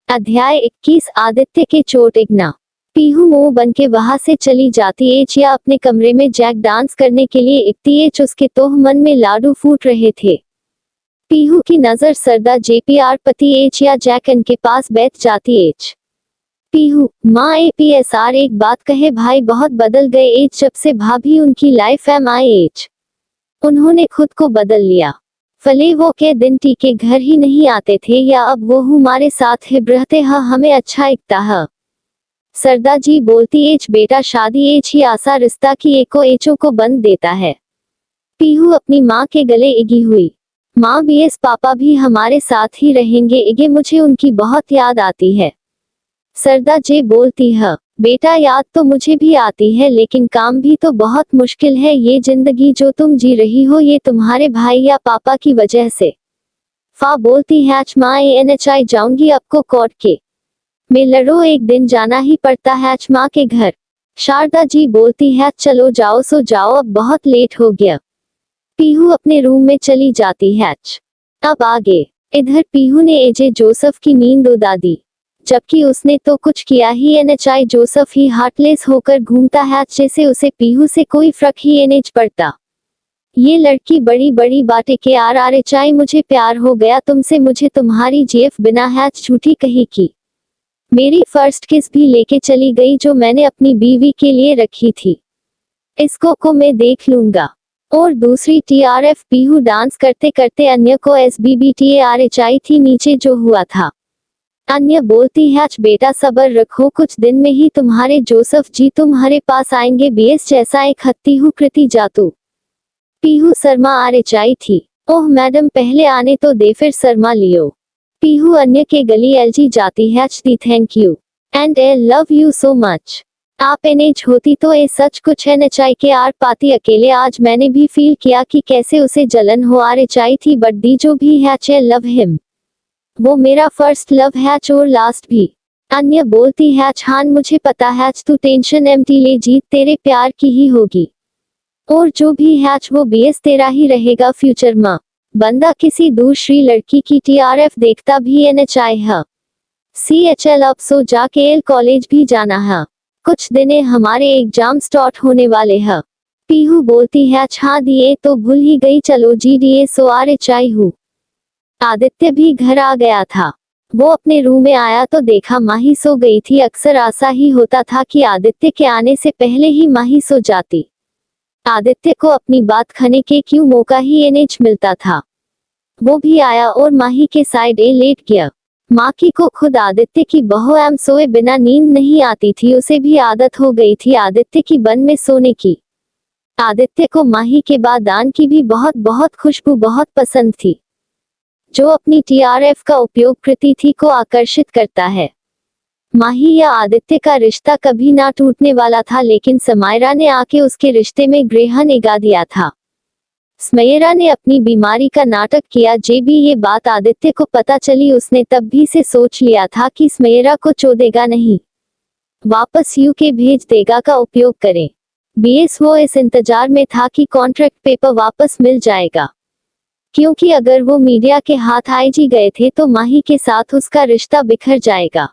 अध्याय 21 आदित्य के चोट इग्ना। पीहू मुंह बन के वहां से चली जाती एच या अपने कमरे में जैक डांस करने के लिए इकती एच उसके तोह मन में लाडू फूट रहे थे। पीहू की नजर सरदा जेपीआर पति एच या जैकन के पास बैठ जाती एच। पीहू माँ एपीएसआर एक बात कहे भाई बहुत बदल गए एच जब से भाभी उनकी लाइफ एमआईएच। उन्होंने खुद को बदल लिया। फले वो के दिन टीके घर ही नहीं आते थे या अब वो हमारे साथ है रहते ह हमें अच्छा इकता है। सरदा जी बोलती एच बेटा शादी एच ही आसा रिश्ता की एको एचो को बंद देता है। पीहू अपनी माँ के गले इगी हुई। माँ बीएस पापा भी हमारे साथ ही रहेंगे इगे मुझे उनकी बहुत याद आती है। सरदा जी बोलती है बेटा याद तो मुझे भी आती है लेकिन काम भी तो बहुत मुश्किल है ये जिंदगी जो तुम जी रही हो ये तुम्हारे भाई या पापा की वजह से। फा बोलती है माँ एनएचआई जाऊंगी आपको कोर्ट के में लड़ो एक दिन जाना ही पड़ता है माँ के घर। शारदा जी बोलती है चलो जाओ सो जाओ अब बहुत लेट हो गया। पीहू अपने रूम में चली जाती है। अब आगे इधर पीहू ने एजे जोसेफ की नींद उड़ा दी जबकि उसने तो कुछ किया ही एनएचआई जोसेफ ही हार्टलेस होकर घूमता है जैसे उसे पीहू से कोई फर्क ही एनएच पड़ता। ये लड़की बड़ी बड़ी बातें के आरआरएचआई मुझे प्यार हो गया तुमसे मुझे तुम्हारी जेफ बिना है झूठी कही की। मेरी फर्स्ट किस भी लेके चली गई जो मैंने अपनी बीवी के लिए रखी थी। इसको को मैं देख लूंगा। और दूसरी टीआरएफ पीहू डांस करते करते अन्य को एसबीबीटीआरएचआई थी नीचे जो हुआ था। अन्य बोलती है बेटा सबर रखो कुछ दिन में ही तुम्हारे जोसेफ जी तुम्हारे पास आएंगे बीएस जैसा एक हत्ती हूँ कृति जातू। पीहू शर्मा आरएचआई थी। ओह मैडम पहले आने तो दे फिर शर्मा लियो। पीहू अन्य के गली एलजी जाती है दी thank you and I love you so much. आप एनएच होती तो ए सच कुछ एनएचआई के आर पाती अकेले आज मैंने भी फील किया कि कैसे उसे जलन हो आरएचआई थी बट दी जो भी है आई लव हिम। वो मेरा फर्स्ट लव है और लास्ट भी। अन्य बोलती है छान मुझे पता है तू टेंशन एमटी ले जीत तेरे प्यार की ही होगी। और जो भी है वो बीएस तेरा ही रहेगा फ्यूचर में। बंदा किसी दूसरी लड़की की टीआरएफ देखता भी एनएचआई है। सीएचएल अब सो जाके एल कॉलेज भी जाना है। कुछ दिने हमारे एग्जाम स्टार्ट होने वाले हैं। पीहू बोलती है छा दिए तो भूल ही गई चलो जी दिए सो आरएचआई हूँ। आदित्य भी घर आ गया था। वो अपने रूम में आया तो देखा माही सो गई थी। अक्सर ऐसा ही होता था कि आदित्य के आने से पहले ही माही सो जाती। आदित्य को अपनी बात खाने के क्यों मौका ही एनएच मिलता था। वो भी आया और माही के साइड ए लेट गया। माकी को खुद आदित्य की बहू एम सोए बिना नींद नहीं आती थी उसे भी आदत हो गई थी आदित्य की बन में सोने की। आदित्य को माही के बाद दान की भी बहुत बहुत खुशबू बहुत पसंद थी जो अपनी टीआरएफ का उपयोग कृति थी को आकर्षित करता है। माही या आदित्य का रिश्ता कभी ना टूटने वाला था लेकिन समायरा ने आके उसके रिश्ते में ग्रहण एगा दिया था। स्मयरा ने अपनी बीमारी का नाटक किया जे भी ये बात आदित्य को पता चली उसने तब भी से सोच लिया था कि स्मयरा को छोड़ेगा नहीं वापस यूके भेज देगा का उपयोग करें। बीएस वो इस इंतजार में था कि कॉन्ट्रैक्ट पेपर वापस मिल जाएगा क्योंकि अगर वो मीडिया के हाथ आईजी गए थे तो माही के साथ उसका रिश्ता बिखर जाएगा।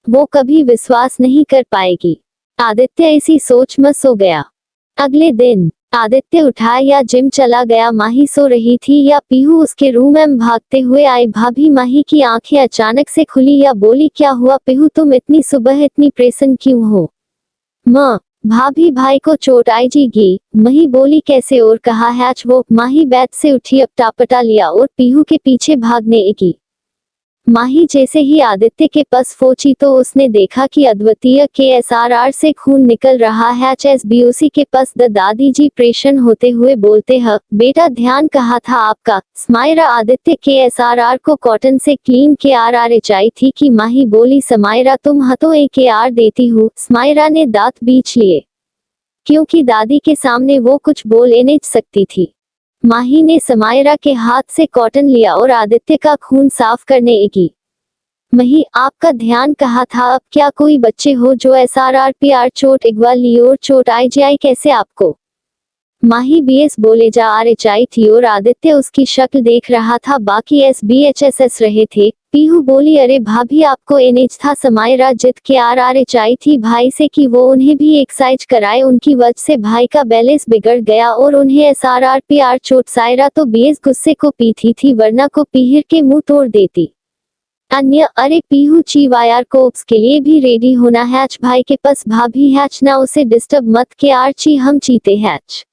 वो कभी विश्वास नहीं कर पाएगी। आदित्य इसी सोच में सो गया। अगले दिन आदित्य उठा या जिम चला गया। माही सो रही थी या पीहू उसके रूम में भागते हुए आई। भाभी माही की आंखें अचानक से खुली या बोली क्या हुआ पीहू तुम इतनी सुबह इतनी प्रेसन क्यों हो। माँ भाभी भाई को चोट आईजीगी। मही बोली कैसे और कहा है वो। माही बेड से उठी अब टापटा लिया और पीहू के पीछे भागने लगी। माही जैसे ही आदित्य के पास पहुंची तो उसने देखा कि अद्वितीय के एसआरआर से खून निकल रहा है। एसबीओसी के पास दादी जी प्रेशन होते हुए बोलते हैं बेटा ध्यान कहा था आपका। स्मायरा आदित्य के एसआरआर को कॉटन से क्लीन के आरआरएचआई थी कि माही बोली समायरा तुम हतो ए के आर देती हूँ। स्मायरा ने दांत बीच लिए क्योंकि दादी के सामने वो कुछ बोल नहीं सकती थी। माही ने समायरा के हाथ से कॉटन लिया और आदित्य का खून साफ करने लगी। मही आपका ध्यान कहा था अब क्या कोई बच्चे हो जो एसआरआर पीआर चोट इगवा ली और चोट आईजीआई कैसे आपको। माही बीएस बोले जा RHI थी और आदित्य उसकी शक्ल देख रहा था, बाकी SBHSS रहे थे। पीहू बोली अरे भाभी आपको एनएच था, समायरा जिद के RHI थी भाई से कि वो उन्हें भी एक्साइज कराए, उनकी वजह से भाई का बैलेंस बिगड़ गया और उन्हें SRRPR चोट। सायरा तो बीएस गुस्से को पीती थी वरना को पीहिर के मुंह तोड़ देती। अन्य अरे पीहू चीवायर कोप्स के लिए भी रेडी होना हैच, भाई के पास भाभी हैच ना उसे डिस्टर्ब मत के आर्ची हम चीते हैच।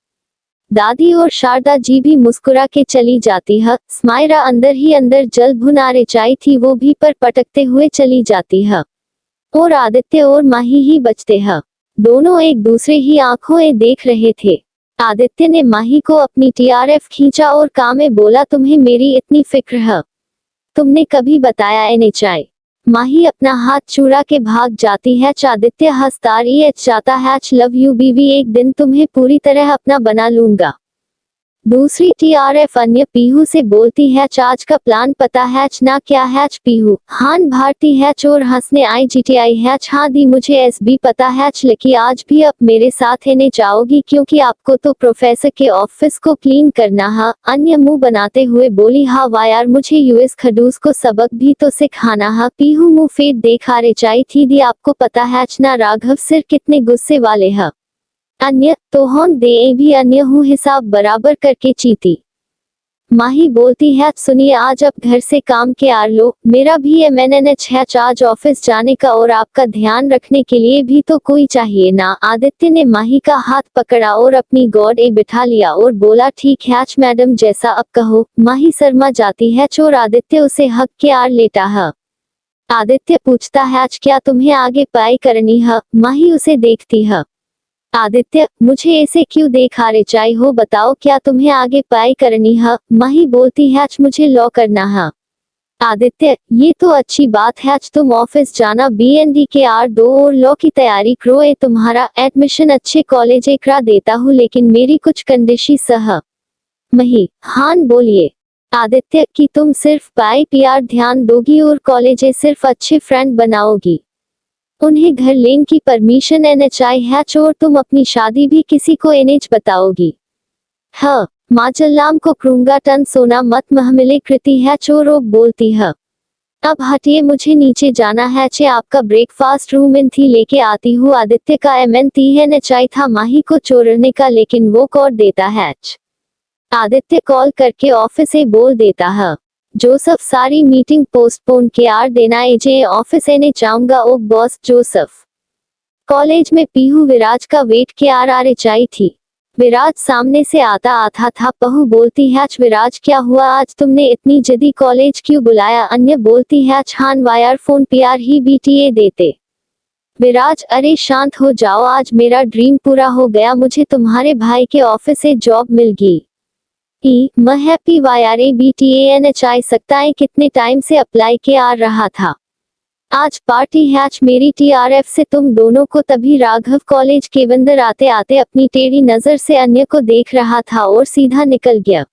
दादी और शारदा जी भी मुस्कुरा के चली जाती है। स्माइरा अंदर ही अंदर जल भुन RHI थी वो भी पर पटकते हुए चली जाती है और आदित्य और माही ही बचते हैं। दोनों एक दूसरे ही आंखों में देख रहे थे। आदित्य ने माही को अपनी TRF खींचा और कान में बोला तुम्हें मेरी इतनी फिक्र है, तुमने कभी बताया NHI। माही अपना हाथ चूरा के भाग जाती है। आदित्य हंसता जाता है लव यू बीवी, एक दिन तुम्हें पूरी तरह अपना बना लूंगा। दूसरी TRF अन्य पीहू से बोलती है आज का प्लान पता है ना क्या है पीहू? हान भारती है और हंसने IGTI है हाँ दी मुझे SB पता है लकी आज भी अब मेरे साथ ने जाओगी क्योंकि आपको तो प्रोफेसर के ऑफिस को क्लीन करना है। अन्य मुंह बनाते हुए बोली हाँ वायर मुझे US खडूस को सबक भी तो सिखाना है। पीहू मुंह फेर देख RHI थी दी आपको पता है ना राघव सिर कितने गुस्से वाले हैं। अन्य तो होन दे भी अन्य हूँ हिसाब बराबर करके चीती। माही बोलती है सुनिए आज अब घर से काम के आर लो, मेरा भी MNNH है आज ऑफिस जाने का और आपका ध्यान रखने के लिए भी तो कोई चाहिए ना। आदित्य ने माही का हाथ पकड़ा और अपनी गोद में बिठा लिया और बोला ठीक है मैडम जैसा अब कहो। माही शर्मा जाती है और आदित्य उसे हक के आर लेता है। आदित्य पूछता है क्या तुम्हें आगे पढ़ाई करनी है? माही उसे देखती है। आदित्य मुझे ऐसे क्यों देख RHI हो बताओ क्या तुम्हें आगे पढ़ाई करनी है? माही बोलती है मुझे लॉ करना है। आदित्य ये तो अच्छी बात है तुम ऑफिस जाना BND के R2 और लॉ की तैयारी करो। ए तुम्हारा एडमिशन अच्छे कॉलेज करा देता हूँ लेकिन मेरी कुछ कंडीशन सह। मही हान बोलिए। आदित्य कि तुम सिर्फ पढ़ाई PR ध्यान दोगी और कॉलेज सिर्फ अच्छे फ्रेंड बनाओगी, उन्हें घर लेने की परमिशन NHI है और तुम अपनी शादी भी किसी को NH बताओगी। हाँ माचल्लाम को क्रूंगा टन सोना मत महमिले कृति है चोर बोलती है। अब हटिए मुझे नीचे जाना है आपका ब्रेकफास्ट रूम इन थी लेके आती हूँ। आदित्य का MNTNHI था माही को चोरने का लेकिन वो कॉल देता है। आदित्य कॉल करके ऑफिस से बोल देता है जोसेफ सारी मीटिंग पोस्टपोन के आर देना एजे ऑफिस ने जाऊंगा ओ बॉस जोसेफ। कॉलेज में पीहू विराज का वेट के RHI थी। विराज सामने से आता था। पहू बोलती है विराज क्या हुआ आज तुमने इतनी जल्दी कॉलेज क्यों बुलाया? अन्य बोलती है हान वायर फोन PR ही BTA देते। विराज अरे शांत हो जाओ आज मेरा ड्रीम पूरा हो गया, मुझे तुम्हारे भाई के ऑफिस से जॉब मिल गई। मैं हैप्पी वायरे BTANHI सकता है कितने टाइम से अप्लाई के आ रहा था। आज पार्टी हैच मेरी TRF से तुम दोनों को। तभी राघव कॉलेज के अंदर आते आते अपनी टेढ़ी नजर से अन्य को देख रहा था और सीधा निकल गया।